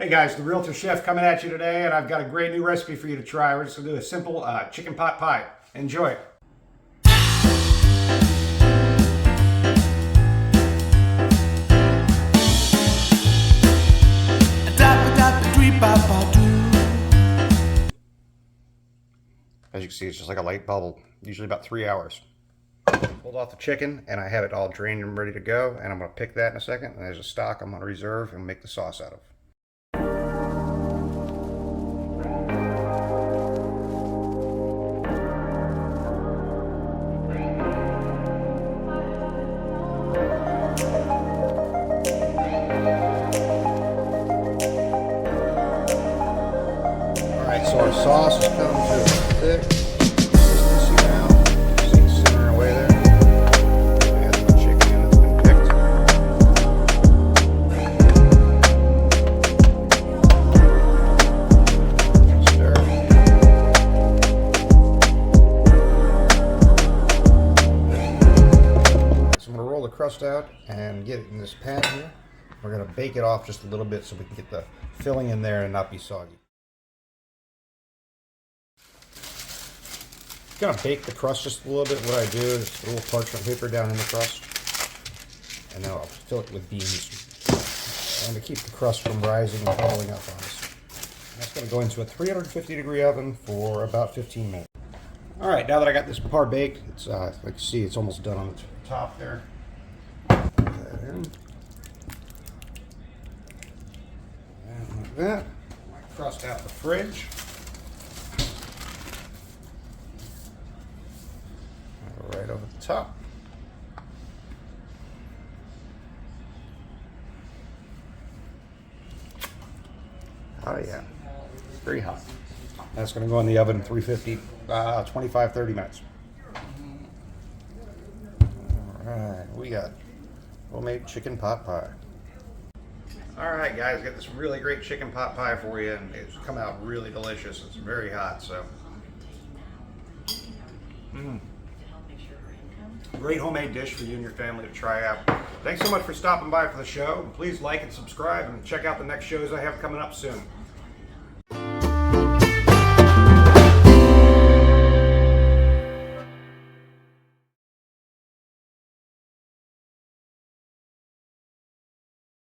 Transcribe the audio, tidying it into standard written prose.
Hey guys, the Realtor Chef coming at you today, and I've got a great new recipe for you to try. We're just going to do a simple chicken pot pie. Enjoy. As you can see, it's just like a light bubble, usually about 3 hours. Pulled off the chicken, and I have it all drained and ready to go, and I'm going to pick that in a second. And there's a stock I'm going to reserve and make the sauce out of. Alright, so our sauce has come to a thick consistency now. See it simmering away there. Add the chicken in that's been picked. Stir. So I'm going to roll the crust out and get it in this pan here. We're going to bake it off just a little bit so we can get the filling in there and not be soggy. I'm going to bake the crust just a little bit. What I do is a little parchment paper down in the crust, and then I'll fill it with beans. And to keep the crust from rising and bubbling up on us. And that's going to go into a 350-degree oven for about 15 minutes. All right, now that I got this par baked, it's like you see, it's almost done on the top there. Put that in. And like that. My crust out the fridge. Right over the top. Oh yeah, very hot. That's going to go in the oven 350, 25-30 minutes. Alright, we got homemade chicken pot pie. Alright guys, got this really great chicken pot pie for you, and it's come out really delicious. It's very hot, so. Great homemade dish for you and your family to try out. Thanks so much for stopping by for the show. Please like and subscribe and check out the next shows I have coming up soon.